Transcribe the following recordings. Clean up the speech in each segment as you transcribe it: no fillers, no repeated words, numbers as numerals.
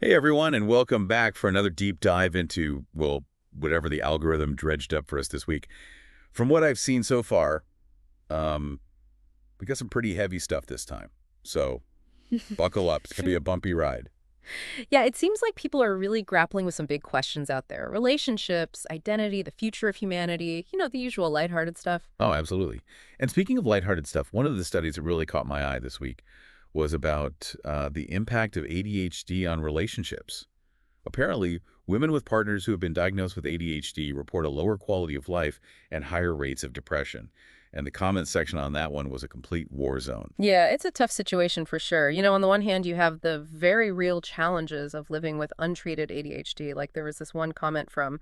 Hey everyone, and welcome back for another deep dive into, well, whatever the algorithm dredged up for us this week. From what I've seen so far, um, we got some pretty heavy stuff this time. So buckle up. It's going to be a bumpy ride. Yeah, it seems like people are really grappling with some big questions out there. Relationships, identity, the future of humanity, the usual lighthearted stuff. Oh, absolutely. And speaking of lighthearted stuff, one of the studies that really caught my eye this week was about the impact of ADHD on relationships. Apparently, women with partners who have been diagnosed with ADHD report a lower quality of life and higher rates of depression. And the comment section on that one was a complete war zone. Yeah, it's a tough situation for sure. On the one hand, you have the very real challenges of living with untreated ADHD. Like there was this one comment from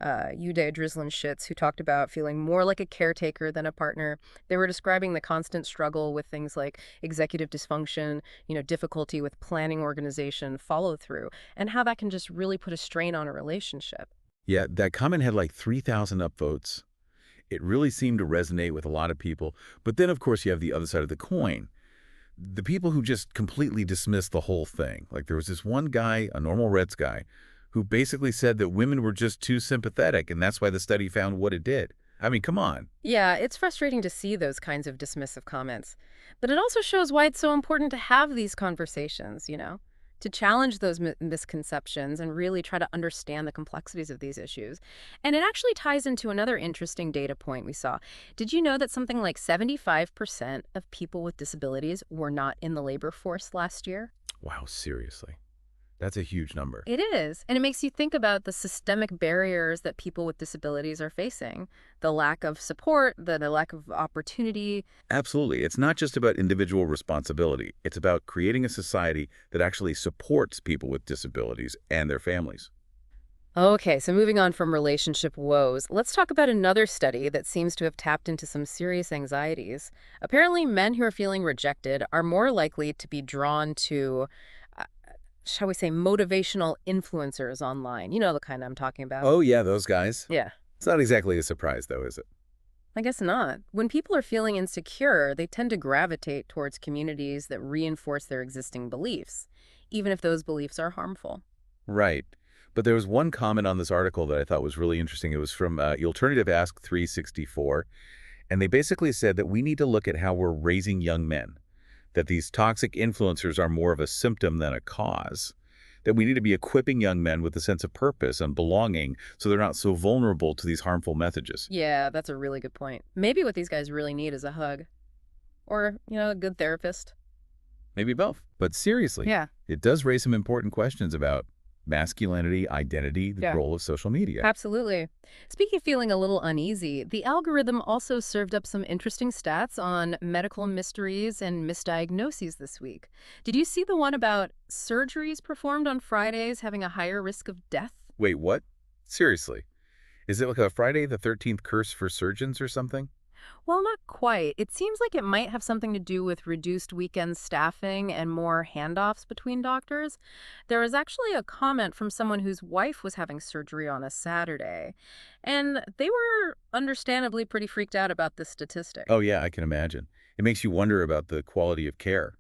Uday Drizzlin-Shitz who talked about feeling more like a caretaker than a partner. They were describing the constant struggle with things like executive dysfunction, difficulty with planning, organization, follow through, and how that can just really put a strain on a relationship. Yeah, that comment had like 3,000 upvotes. It really seemed to resonate with a lot of people. But then, of course, you have the other side of the coin. The people who just completely dismissed the whole thing. Like there was this one guy, a normal Reds guy, who basically said that women were just too sympathetic, and that's why the study found what it did. I mean, come on. Yeah, it's frustrating to see those kinds of dismissive comments. But it also shows why it's so important to have these conversations, to challenge those misconceptions and really try to understand the complexities of these issues. And it actually ties into another interesting data point we saw. Did you know that something like 75% of people with disabilities were not in the labor force last year? Wow, seriously. That's a huge number. It is. And it makes you think about the systemic barriers that people with disabilities are facing, the lack of support, the lack of opportunity. Absolutely. It's not just about individual responsibility. It's about creating a society that actually supports people with disabilities and their families. Okay, so moving on from relationship woes, let's talk about another study that seems to have tapped into some serious anxieties. Apparently, men who are feeling rejected are more likely to be drawn to, uh, shall we say, motivational influencers online. You know the kind I'm talking about. Oh, yeah, those guys. Yeah. It's not exactly a surprise, though, is it? I guess not. When people are feeling insecure, they tend to gravitate towards communities that reinforce their existing beliefs, even if those beliefs are harmful. Right. But there was one comment on this article that I thought was really interesting. It was from Alternative Ask 364, and they basically said that we need to look at how we're raising young men, that these toxic influencers are more of a symptom than a cause, that we need to be equipping young men with a sense of purpose and belonging so they're not so vulnerable to these harmful messages. Yeah, that's a really good point. Maybe what these guys really need is a hug or, a good therapist. Maybe both. But seriously, Yeah, it does raise some important questions about masculinity, identity, the yeah, role of social media. absolutely. Speaking of feeling a little uneasy, the algorithm also served up some interesting stats on medical mysteries and misdiagnoses this week. Did you see the one about surgeries performed on Fridays having a higher risk of death? Wait, what? Seriously? Is it like a Friday the 13th curse for surgeons or something? Well, not quite. It seems like it might have something to do with reduced weekend staffing and more handoffs between doctors. There was actually a comment from someone whose wife was having surgery on a Saturday, and they were understandably pretty freaked out about this statistic. Oh, yeah, I can imagine. It makes you wonder about the quality of care,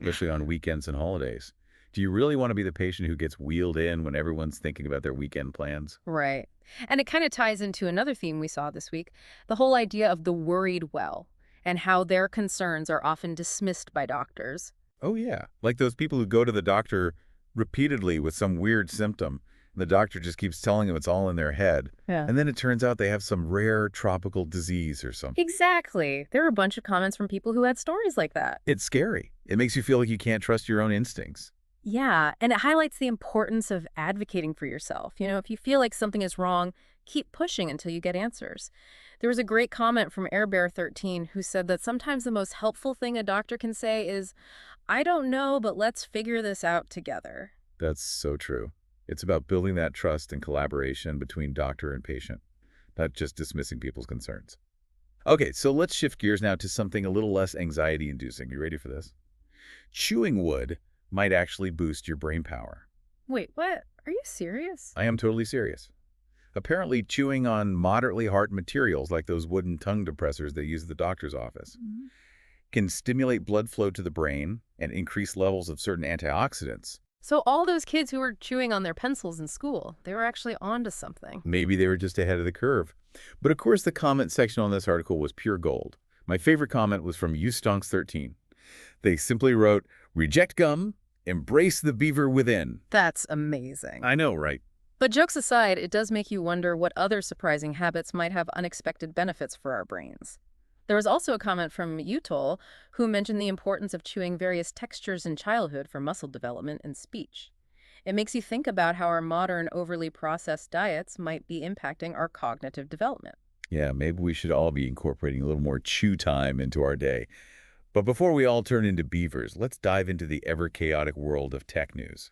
especially on weekends and holidays. Do you really want to be the patient who gets wheeled in when everyone's thinking about their weekend plans? Right. And it kind of ties into another theme we saw this week, the whole idea of the worried well and how their concerns are often dismissed by doctors. Oh, yeah. Like those people who go to the doctor repeatedly with some weird symptom, and the doctor just keeps telling them it's all in their head. Yeah. And then it turns out they have some rare tropical disease or something. Exactly. There were a bunch of comments from people who had stories like that. It's scary. It makes you feel like you can't trust your own instincts. Yeah, and it highlights the importance of advocating for yourself. If you feel like something is wrong, keep pushing until you get answers. There was a great comment from AirBear13 who said that sometimes the most helpful thing a doctor can say is, I don't know, but let's figure this out together. That's so true. It's about building that trust and collaboration between doctor and patient, not just dismissing people's concerns. Okay, so let's shift gears now to something a little less anxiety-inducing. You ready for this? Chewing wood might actually boost your brain power. Wait, what? Are you serious? I am totally serious. Apparently, chewing on moderately hard materials like those wooden tongue depressors they use at the doctor's office can stimulate blood flow to the brain and increase levels of certain antioxidants, So all those kids who were chewing on their pencils in school, they were actually onto something. Maybe they were just ahead of the curve. But of course, the comment section on this article was pure gold. My favorite comment was from Ustonks13. They simply wrote, "Reject gum, embrace the beaver within." That's amazing. I know, right? But jokes aside, it does make you wonder what other surprising habits might have unexpected benefits for our brains. There was also a comment from Utol, who mentioned the importance of chewing various textures in childhood for muscle development and speech. It makes you think about how our modern, overly processed diets might be impacting our cognitive development. Yeah, maybe we should all be incorporating a little more chew time into our day. But before we all turn into beavers, let's dive into the ever-chaotic world of tech news.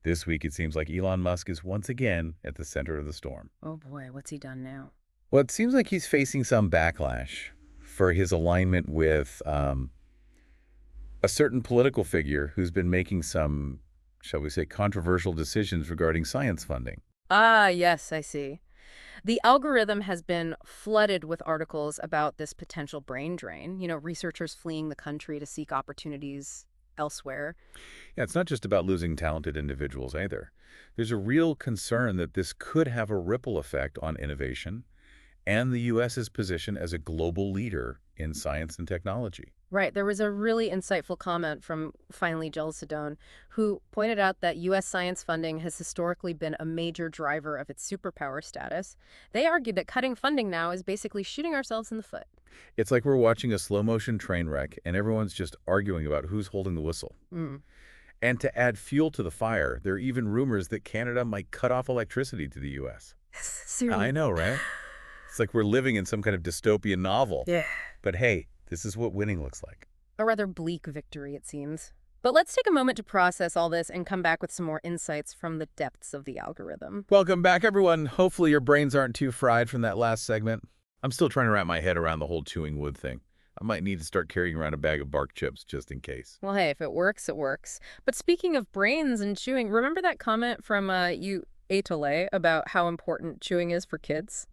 This week, it seems like Elon Musk is once again at the center of the storm. Oh boy, what's he done now? Well, it seems like he's facing some backlash for his alignment with a certain political figure who's been making some, shall we say, controversial decisions regarding science funding. Ah, yes, I see. The algorithm has been flooded with articles about this potential brain drain, researchers fleeing the country to seek opportunities elsewhere. Yeah, it's not just about losing talented individuals either. There's a real concern that this could have a ripple effect on innovation and the U.S.'s position as a global leader in science and technology. Right. There was a really insightful comment from finally Gel Sedone, who pointed out that U.S. science funding has historically been a major driver of its superpower status. They argued that cutting funding now is basically shooting ourselves in the foot. It's like we're watching a slow-motion train wreck and everyone's just arguing about who's holding the whistle. Mm. And to add fuel to the fire, there are even rumors that Canada might cut off electricity to the U.S. I Seriously. know, right? It's like we're living in some kind of dystopian novel. Yeah. But hey, this is what winning looks like. A rather bleak victory, it seems. But let's take a moment to process all this and come back with some more insights from the depths of the algorithm. Welcome back, everyone. Hopefully your brains aren't too fried from that last segment. I'm still trying to wrap my head around the whole chewing wood thing. I might need to start carrying around a bag of bark chips just in case. Well, hey, if it works, it works. But speaking of brains and chewing, remember that comment from you, Atole, about how important chewing is for kids?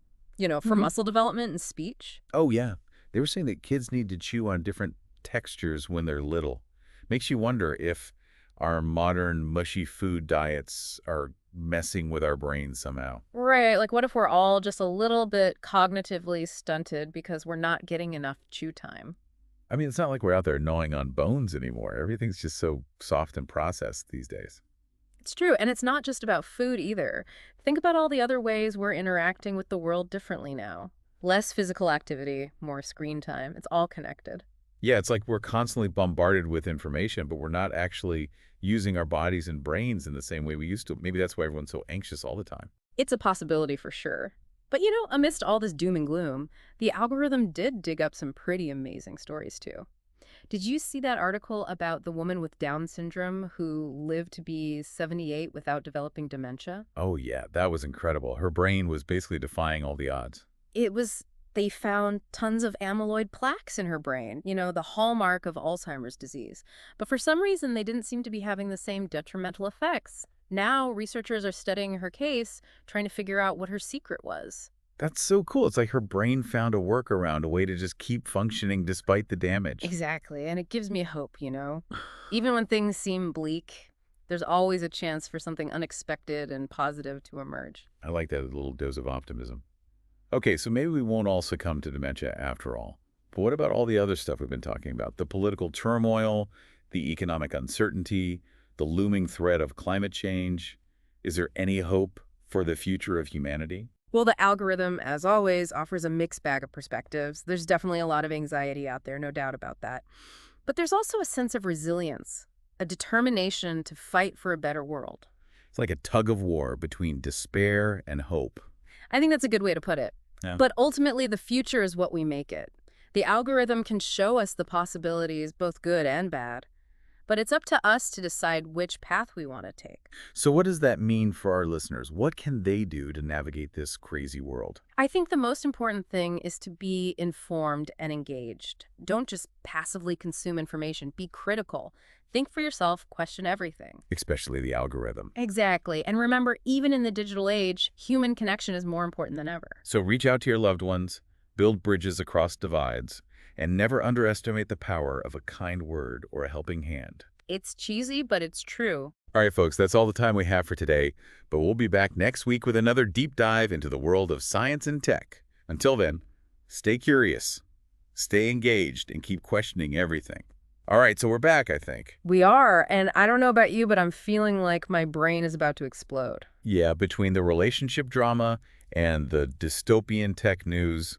For muscle development and speech? Oh, yeah. They were saying that kids need to chew on different textures when they're little. Makes you wonder if our modern mushy food diets are messing with our brains somehow. Right. Like, what if we're all just a little bit cognitively stunted because we're not getting enough chew time? I mean, it's not like we're out there gnawing on bones anymore. Everything's just so soft and processed these days. It's true. And it's not just about food either. Think about all the other ways we're interacting with the world differently now. Less physical activity, more screen time. It's all connected. Yeah, it's like we're constantly bombarded with information, but we're not actually using our bodies and brains in the same way we used to. Maybe that's why everyone's so anxious all the time. It's a possibility for sure. But amidst all this doom and gloom, the algorithm did dig up some pretty amazing stories too. Did you see that article about the woman with Down syndrome who lived to be 78 without developing dementia? Oh, yeah, that was incredible. Her brain was basically defying all the odds. They found tons of amyloid plaques in her brain, the hallmark of Alzheimer's disease. But for some reason, they didn't seem to be having the same detrimental effects. Now, researchers are studying her case, trying to figure out what her secret was. That's so cool. It's like her brain found a workaround, a way to just keep functioning despite the damage. Exactly, and it gives me hope. Even when things seem bleak, there's always a chance for something unexpected and positive to emerge. I like that little dose of optimism. Okay, so maybe we won't all succumb to dementia after all. But what about all the other stuff we've been talking about? The political turmoil, the economic uncertainty, the looming threat of climate change. Is there any hope for the future of humanity? Well, the algorithm, as always, offers a mixed bag of perspectives. There's definitely a lot of anxiety out there, no doubt about that. But there's also a sense of resilience, a determination to fight for a better world. It's like a tug of war between despair and hope. I think that's a good way to put it. Yeah. But ultimately, the future is what we make it. The algorithm can show us the possibilities, both good and bad. But it's up to us to decide which path we want to take. So what does that mean for our listeners? What can they do to navigate this crazy world? I think the most important thing is to be informed and engaged. Don't just passively consume information. Be critical. Think for yourself, question everything. Especially the algorithm. Exactly. And remember, even in the digital age, human connection is more important than ever. So reach out to your loved ones, build bridges across divides, and never underestimate the power of a kind word or a helping hand. It's cheesy, but it's true. All right, folks, that's all the time we have for today, but we'll be back next week with another deep dive into the world of science and tech. Until then, stay curious, stay engaged, and keep questioning everything. All right, so we're back, I think. We are, and I don't know about you, but I'm feeling like my brain is about to explode. Yeah, between the relationship drama and the dystopian tech news,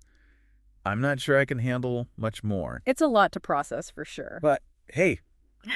I'm not sure I can handle much more. It's a lot to process for sure. But hey,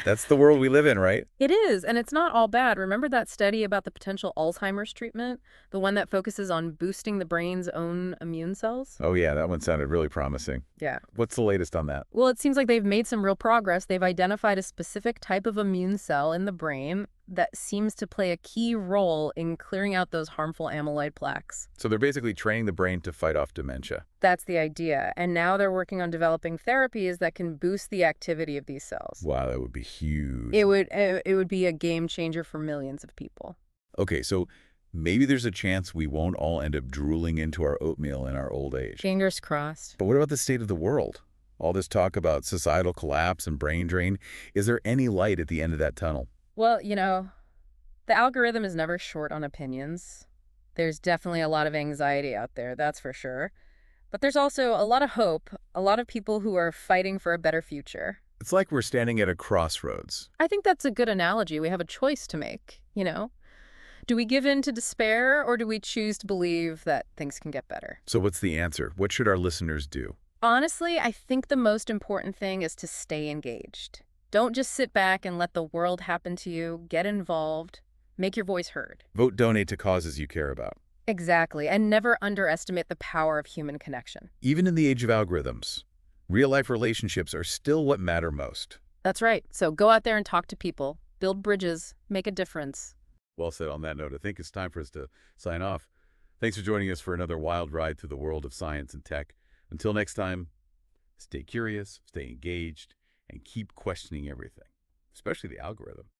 that's the world we live in, right? It is, and it's not all bad. Remember that study about the potential Alzheimer's treatment? The one that focuses on boosting the brain's own immune cells? Oh yeah, that one sounded really promising. Yeah. What's the latest on that? Well, it seems like they've made some real progress. They've identified a specific type of immune cell in the brain that seems to play a key role in clearing out those harmful amyloid plaques. So they're basically training the brain to fight off dementia. That's the idea. And now they're working on developing therapies that can boost the activity of these cells. Wow, that would be huge. It would be a game changer for millions of people. Okay, so maybe there's a chance we won't all end up drooling into our oatmeal in our old age. Fingers crossed. But what about the state of the world? All this talk about societal collapse and brain drain, is there any light at the end of that tunnel? Well, the algorithm is never short on opinions. There's definitely a lot of anxiety out there, that's for sure. But there's also a lot of hope, a lot of people who are fighting for a better future. It's like we're standing at a crossroads. I think that's a good analogy. We have a choice to make. Do we give in to despair, or do we choose to believe that things can get better? So what's the answer? What should our listeners do? Honestly, I think the most important thing is to stay engaged. Don't just sit back and let the world happen to you. Get involved. Make your voice heard. Vote, donate to causes you care about. Exactly, and never underestimate the power of human connection. Even in the age of algorithms, real-life relationships are still what matter most. That's right. So go out there and talk to people, build bridges, make a difference. Well said on that note. I think it's time for us to sign off. Thanks for joining us for another wild ride through the world of science and tech. Until next time, stay curious, stay engaged, and keep questioning everything, especially the algorithm.